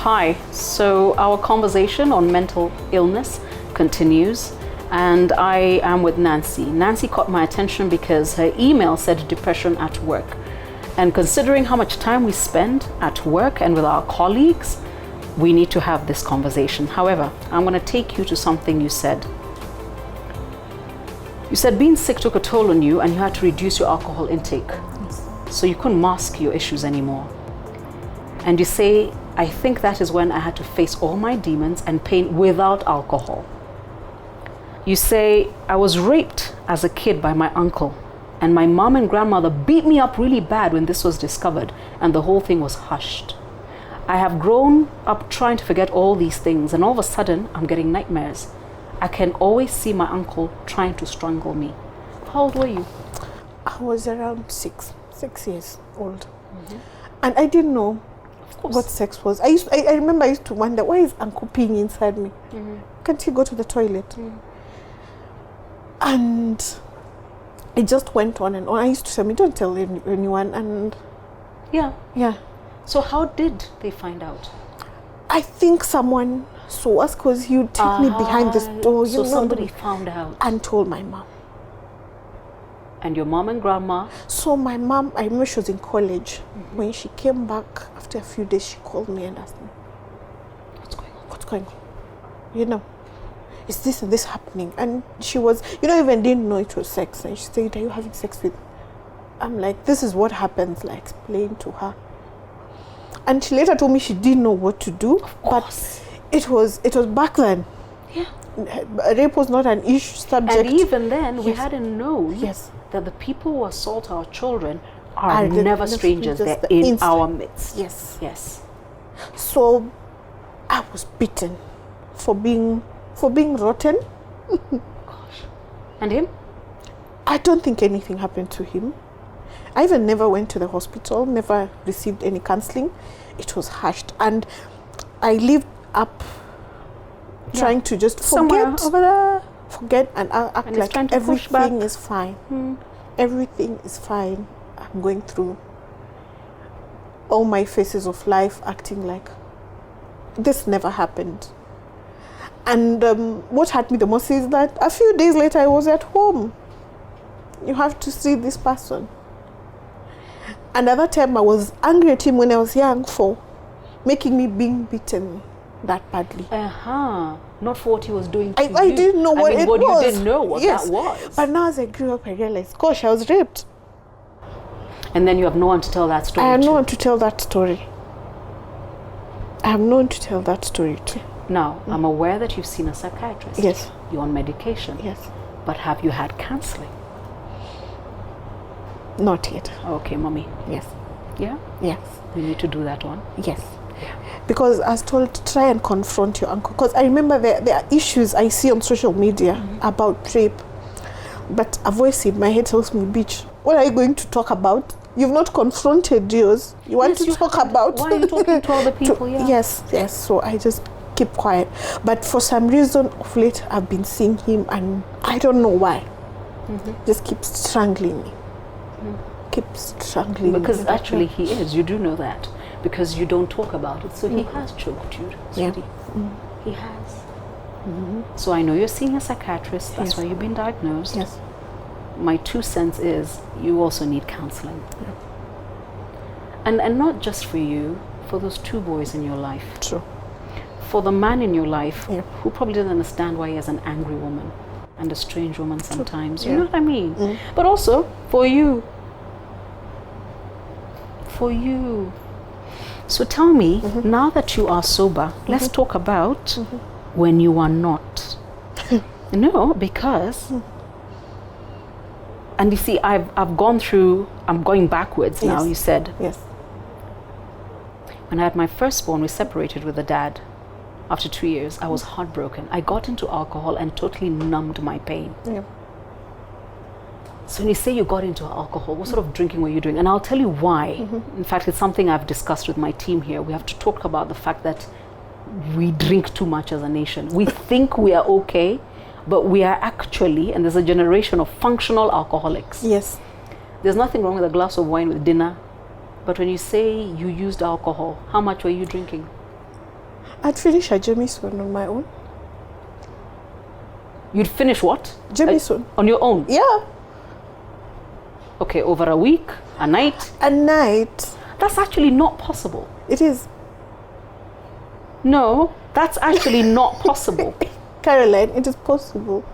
Hi. So our conversation on mental illness continues, and I am with Nancy. Nancy caught my attention because her email said depression at work. And considering how much time we spend at work and with our colleagues, we need to have this conversation. However, I'm going to take you to something you said. You said being sick took a toll on you and you had to reduce your alcohol intake. Yes. So you couldn't mask your issues anymore. And you say, I think that is when I had to face all my demons and pain without alcohol. You say, I was raped as a kid by my uncle, and my mom and grandmother beat me up really bad when this was discovered, and the whole thing was hushed. I have grown up trying to forget all these things, and all of a sudden, I'm getting nightmares. I can always see my uncle trying to strangle me. How old were you? I was around six years old. Mm-hmm. And I didn't know what sex was. I remember I used to wonder, why is Uncle peeing inside me? Mm-hmm. Can't he go to the toilet? Mm. And it just went on and on. I used to say, don't tell anyone. And yeah. So how did they find out? I think someone saw us because he would take me behind this door. So somebody found out and told my mom. And your mom and grandma? So my mom, I remember she was in college. Mm-hmm. When she came back after a few days, she called me and asked me, What's going on? Is this and this happening? And she was, even didn't know it was sex. And she said, are you having sex with? I'm like, this is what happens. Like, explain to her. And she later told me she didn't know what to do. But it was back then. Yeah. Rape was not an issue subject. And even then, we hadn't known that the people who assault our children are never strangers. They're in our midst. Yes. So I was beaten for being rotten. Gosh. And him? I don't think anything happened to him. I even never went to the hospital, never received any counseling. It was hushed. And I lived up trying to just forget and act and like everything is fine. Everything is fine. I'm going through all my phases of life acting like this never happened. And what hurt me the most is that a few days later I was at home. You have to see this person. And at that time I was angry at him when I was young for making me being beaten that badly. Not for what he was doing to you. I didn't know what it was. You didn't know what that was. But now as I grew up I realized, gosh, I was raped. And then you have no one to tell that story to. I have no one to tell that story. I have no one to tell that story to. Now, I'm aware that you've seen a psychiatrist. Yes. You're on medication. Yes. But have you had counseling? Not yet. Okay, mommy. Yes. Yeah? Yes. We need to do that one. Yes. Yeah. Because I was told to try and confront your uncle. Because I remember there are issues I see on social media about rape. But a voice in my head tells me, bitch, what are you going to talk about? You've not confronted yours. You want to talk about... Why are you talking to other people? Yes. So I just keep quiet. But for some reason of late, I've been seeing him and I don't know why. Just keeps strangling me. Keeps strangling because me. Actually he is. You do know that. Because you don't talk about it. So he has choked you, sweetie. He has. So I know you're seeing a psychiatrist. That's why you've been diagnosed. Yes. My 2 cents is you also need counseling. And not just for you, for those 2 boys in your life. True. For the man in your life who probably doesn't understand why he has an angry woman and a strange woman sometimes. You know what I mean? But also for you. For you. So tell me, now that you are sober, let's talk about when you are not. No, because... And you see, I've gone through, I'm going backwards now, you said. Yes. When I had my firstborn, we separated with the dad. After 2 years, I was heartbroken. I got into alcohol and totally numbed my pain. Yeah. So when you say you got into alcohol, what sort of drinking were you doing? And I'll tell you why. In fact, it's something I've discussed with my team here. We have to talk about the fact that we drink too much as a nation. We think we are okay, but we are actually, and there's a generation of functional alcoholics. Yes. There's nothing wrong with a glass of wine with dinner, but when you say you used alcohol, how much were you drinking? I'd finish a Jameson on my own. You'd finish what? Jameson. On your own? Yeah. Okay, over a week, a night? A night. That's actually not possible. It is. No, that's actually not possible. Caroline, it is possible.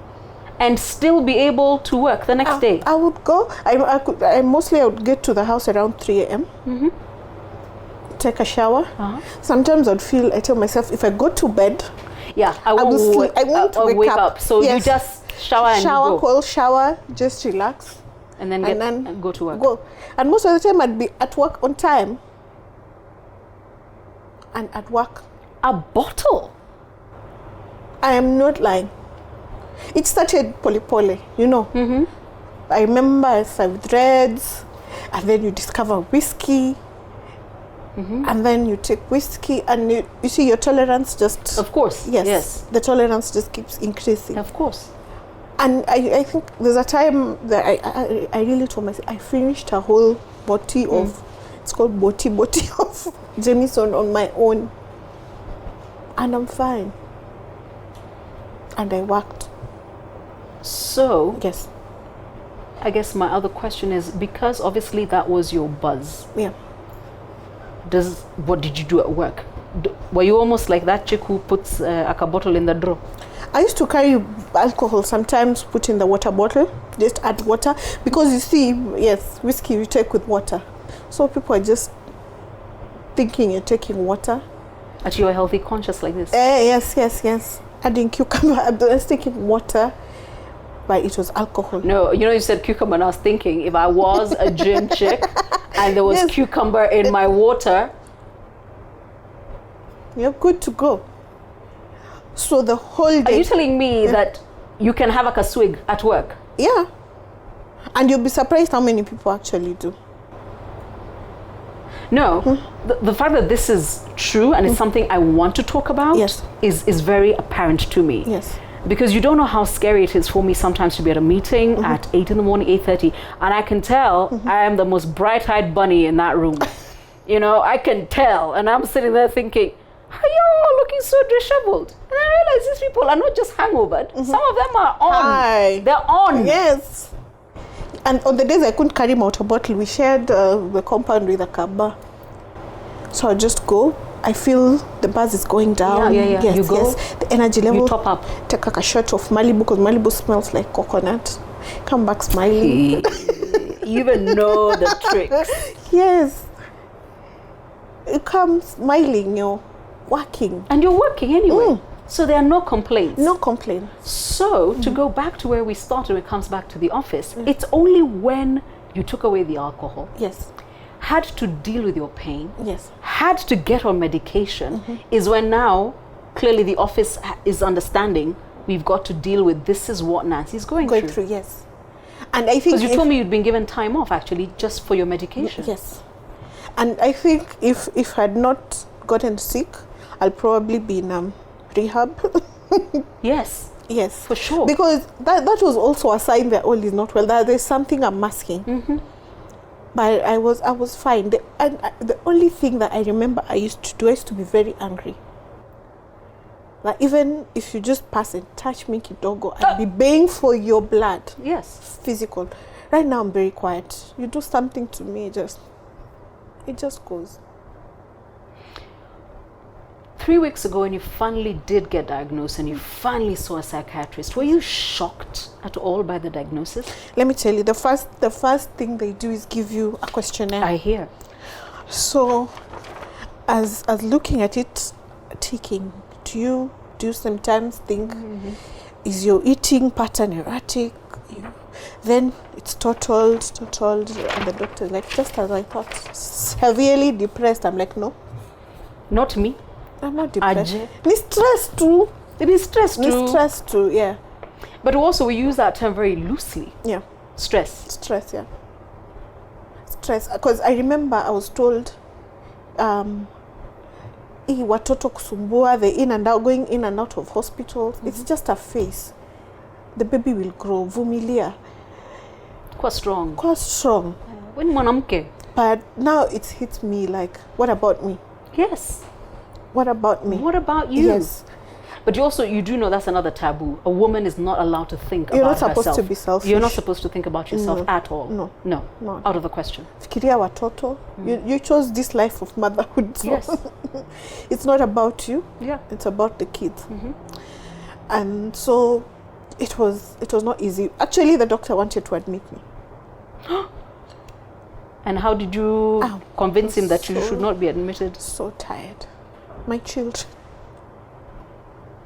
And still be able to work the next day? I would go. I would get to the house around 3 a.m. Take a shower. Sometimes I tell myself, if I go to bed, I won't wake up. So yes. you just shower and shower, you go. cold shower, just relax. And then and go to work. Go. And most of the time I'd be at work on time. And at work. A bottle? I am not lying. It started poli, you know. I remember I served reds, and then you discover whiskey, and then you take whiskey, and you see your tolerance just... Of course, yes. The tolerance just keeps increasing. Of course. And I think there's a time that I really told myself, I finished a whole bottle of, it's called bottle of Jameson on my own. And I'm fine. And I worked. So, yes. I guess my other question is, because obviously that was your buzz. Yeah. What did you do at work? Were you almost like that chick who puts a bottle in the drawer? I used to carry alcohol, sometimes put in the water bottle, just add water. Because you see, yes, whiskey you take with water. So people are just thinking you're taking water. That you are healthy conscious like this? Yes. Adding cucumber, I was taking water, but it was alcohol. No, you said cucumber, and I was thinking if I was a gym chick and there was cucumber in my water, you're good to go. So the whole day... Are you telling me that you can have a swig at work? Yeah. And you'll be surprised how many people actually do. No. The fact that this is true and it's something I want to talk about is very apparent to me. Yes. Because you don't know how scary it is for me sometimes to be at a meeting at 8 in the morning, 8:30, and I can tell I am the most bright-eyed bunny in that room. I can tell, and I'm sitting there thinking, how are you all looking so disheveled? And I realize these people are not just hangovered. Some of them are on. Hi. They're on. Yes. And on the days I couldn't carry my water bottle, we shared the compound with a kaba. So I just go. I feel the buzz is going down. Yeah. Yes, you go. Yes. The energy level. You top up. Take a shot of Malibu, because Malibu smells like coconut. Come back smiling. You even know the tricks. Yes. You come smiling, working. And you're working anyway. So there are no complaints. No complaints. So to go back to where we started, when it comes back to the office, it's only when you took away the alcohol, yes, had to deal with your pain, yes, had to get on medication, is when now clearly the office is understanding we've got to deal with this is what Nancy's going through. Yes. And I think because you told me you'd been given time off actually just for your medication. Yes. And I think if I had not gotten sick, I'll probably be in rehab. Yes. Yes. For sure. Because that was also a sign that all is not well, that there's something I'm masking. But I was fine. The only thing that I remember I used to do is to be very angry. Like even if you just pass and touch me, kidogo, I'd be baying for your blood. Yes. Physical. Right now I'm very quiet. You do something to me, it just goes. 3 weeks ago, when you finally did get diagnosed and you finally saw a psychiatrist, were you shocked at all by the diagnosis? Let me tell you, the first thing they do is give you a questionnaire. I hear. So, as looking at it, ticking, do you sometimes think, is your eating pattern erratic? Then it's totaled, and the doctor's like, just as I thought, severely depressed. I'm like, no. Not me. I'm not depressed. Aje. Ni stressed too. It is stress too. Ni stressed too, yeah. But also we use that term very loosely. Yeah. Stress. Stress, yeah. Stress. Because I remember I was told, watoto kusumbua, they're going in and out of hospitals. It's just a phase. The baby will grow. Vumilia. Quite strong. Quite strong. When mwanamke. But now it hits me like, what about me? Yes. What about me? What about you? Yes. But you do know that's another taboo. A woman is not allowed to think You're about not supposed herself. to be selfish. You're not supposed to think about yourself at all. No. No. No. Out of the question. Fikiria watoto. You chose this life of motherhood. So Yes. it's not about you. Yeah. It's about the kids. And so it was not easy. Actually, the doctor wanted to admit me. And how did you convince him that you so- should not be admitted? So tired. My children.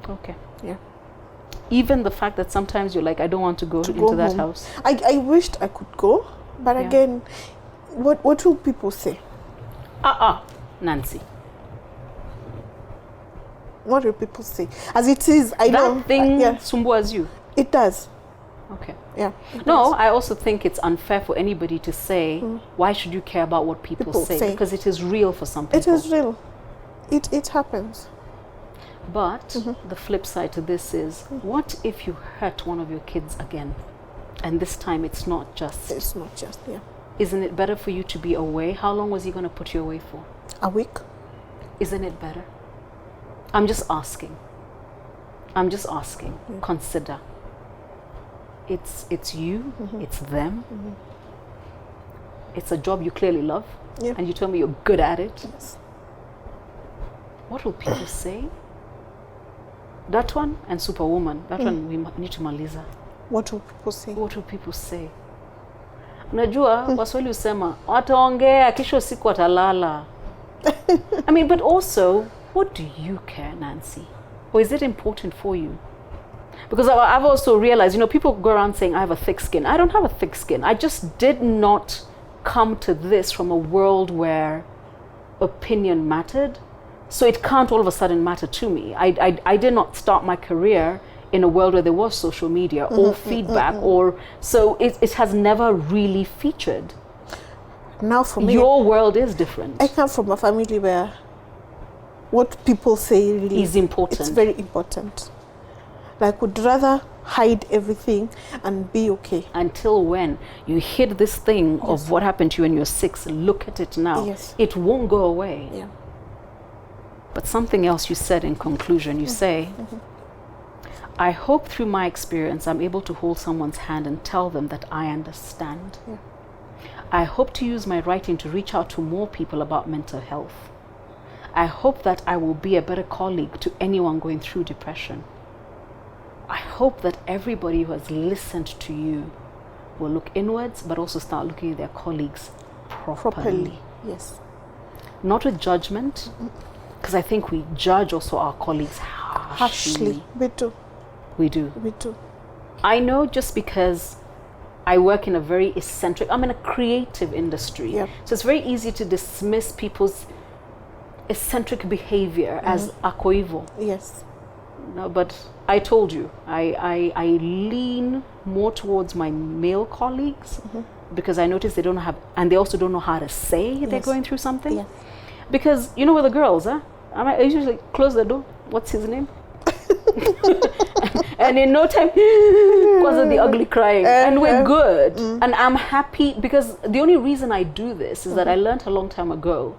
Okay. Yeah. Even the fact that sometimes you're like, I don't want to go into that home. house. I wished I could go, but Yeah. again, what will people say? Nancy. What will people say? As it is, I know. That thing yeah, sumbuas you. it does. Okay. Yeah. it No, does. I also think it's unfair for anybody to say, why should you care about what people say? say. Because it is real for some people. It is real. It happens. But the flip side to this is, what if you hurt one of your kids again? And this time it's not just. It's not just, yeah. Isn't it better for you to be away? How long was he going to put you away for? A week? Isn't it better? I'm just asking. Consider. It's you, it's them. It's a job you clearly love. Yeah. And you tell me you're good at it. Yes. What will people say? That one and Superwoman. That one we need to maliza. What will people say? What will people say? Unajua Waswahili husema wataongea kesho siku watalala. I mean, but also, what do you care, Nancy? Or is it important for you? Because I've also realized, people go around saying I have a thick skin. I don't have a thick skin. I just did not come to this from a world where opinion mattered. So it can't all of a sudden matter to me. I did not start my career in a world where there was social media or feedback, or so it has never really featured. Now for me, Your world is different. I come from a family where what people say really Is important. It's very important. Like, would rather hide everything and be okay. Until when you hid this thing of what happened to you when you're 6, look at it now. Yes. It won't go away. Yeah. But something else you said in conclusion, you say, I hope through my experience I'm able to hold someone's hand and tell them that I understand. Yeah. I hope to use my writing to reach out to more people about mental health. I hope that I will be a better colleague to anyone going through depression. I hope that everybody who has listened to you will look inwards, but also start looking at their colleagues properly. Yes. Not with judgment, because I think we judge also our colleagues harshly. We do. We do. We do. I know just because I work in a very eccentric, I'm in a creative industry. Yep. So it's very easy to dismiss people's eccentric behavior as akoivo. Yes. No, but I told you, I lean more towards my male colleagues because I notice they don't have, and they also don't know how to say they're Yes. going through something. Yes. Because, with the girls, I usually like, close the door. What's his name? And in no time, was the ugly crying. And we're good. And I'm happy because the only reason I do this is that I learned a long time ago.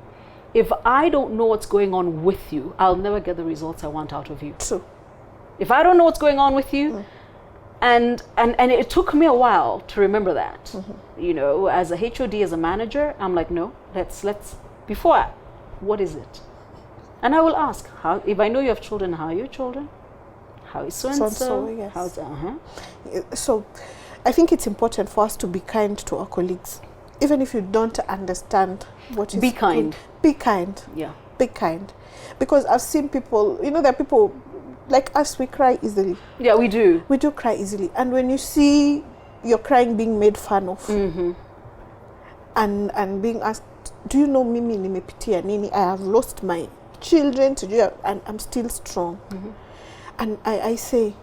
If I don't know what's going on with you, I'll never get the results I want out of you. True. If I don't know what's going on with you, and it took me a while to remember that. As a HOD, as a manager, I'm like, no, let's before what is it? And I will ask, how, if I know you have children, how are your children? How is so-and-so? So-and-so, yes. How's, So I think it's important for us to be kind to our colleagues. Even if you don't understand what is Be kind. good, be kind. Yeah. Be kind. Because I've seen people, there are people like us, we cry easily. Yeah, we do. We do cry easily. And when you see your crying being made fun of and being asked, do you know Mimi nimepitia nini? I have lost my children today and I'm still strong. And I say,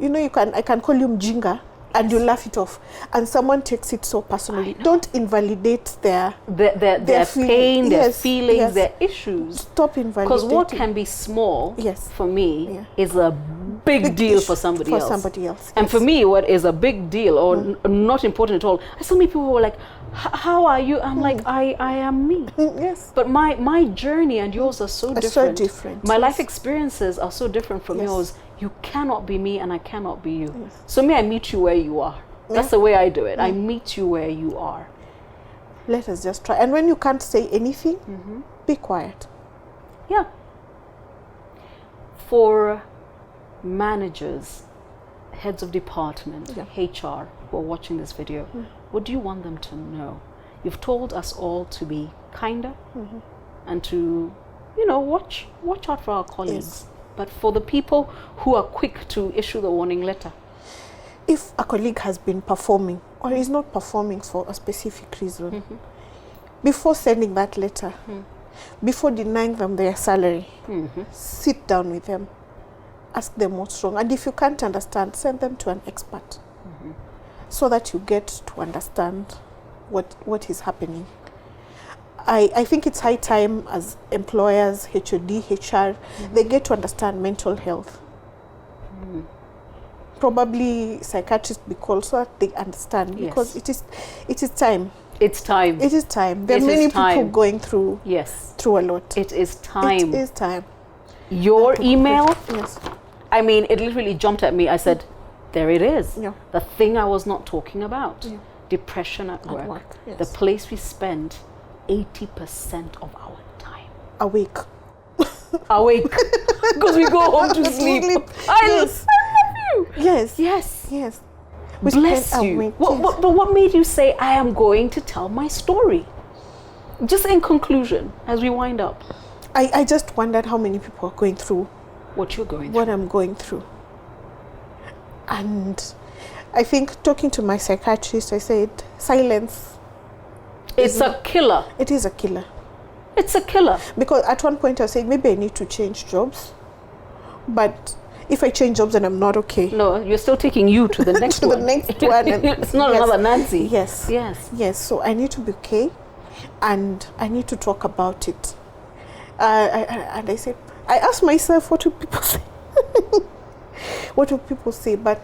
I can call you mjinga and you laugh it off. And someone takes it so personally. Don't invalidate their pain, their yes, feelings, yes. their issues. Stop invalidating. Because what can be small Yes. for me Yeah. is a big deal issue for somebody for else. somebody else. And Yes. for me, what is a big deal or not important at all, I still meet people who are like, how are you? I'm like, I am me. Yes. But my journey and yours are so Are so different. different, My life yes. experiences are so different from Yes. yours. You cannot be me and I cannot be you. Yes. So me, I meet you where you are. That's the way I do it. I meet you where you are. Let us just try. And when you can't say anything, be quiet. Yeah. For managers, heads of department, Yeah. HR, who are watching this video, what do you want them to know? You've told us all to be kinder and to, watch out for our colleagues. Yes. But for the people who are quick to issue the warning letter, If a colleague has been performing or is not performing for a specific reason, before sending that letter, before denying them their salary, sit down with them, ask them what's wrong. And if you can't understand, send them to an expert so that you get to understand what is happening. I think it's high time as employers, HOD, HR, they get to understand mental health. Probably psychiatrists be called so that they understand, because it is time. it's time. It is time. There are It is many people time. going through Yes, a lot. it is time. It is time. Your email, Yes. I mean, it literally jumped at me. I said, there it is. Yeah. The thing I was not talking about. Depression at work. work, yes. The place we spend 80% of our time. Awake. Awake. Because we go home to sleep. I Yes. love you. Yes. Yes. Yes. We Bless spend you. awake, But yes. what made you say, I am going to tell my story? Just in conclusion, as we wind up, I just wondered how many people are going through what you're going through. what I'm going through. And I think talking to my psychiatrist, I said, silence, It's a killer. it is a killer. It's a killer. Because at one point I said, maybe I need to change jobs. But if I change jobs and I'm not okay. No, you're still taking you to the next To the one. next one. And It's not yes. another Nancy. Yes. Yes. Yes, so I need to be okay, and I need to talk about it. And I said, I asked myself, what do people say? What do people say? But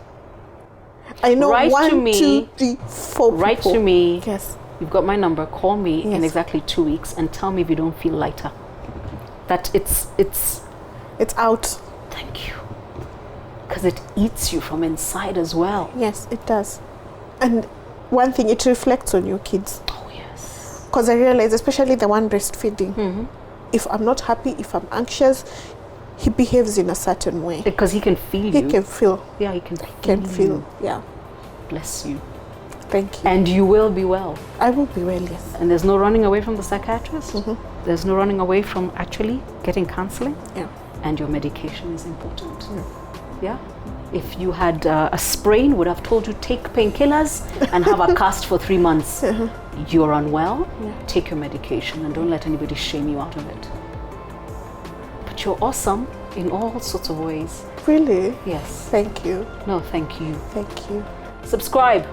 I know Write to 1, me. 2, 3, 4 Write people. to me. Yes, You've got my number. Call me in Yes. exactly 2 weeks and tell me if you don't feel lighter. That it's. it's out. Thank you. Because it eats you from inside as well. Yes, it does. And one thing, it reflects on your kids. Oh yes. Because I realize, especially the one breastfeeding, Mm-hmm. if I'm not happy, if I'm anxious, he behaves in a certain way. Because he can feel He you. can feel. Yeah, he can Can feel. feel. You. Yeah. Bless you. Thank you. And you will be well. I will be well, yes. And there's no running away from the psychiatrist. Mhm. There's no running away from actually getting counseling. Yeah. And your medication is important. Yeah. If you had a sprain, would have told you take painkillers and have a cast for 3 months. You're unwell. Take your medication and don't let anybody shame you out of it. But you're awesome in all sorts of ways. Really? Yes. Thank you. No, thank you. Thank you. Subscribe.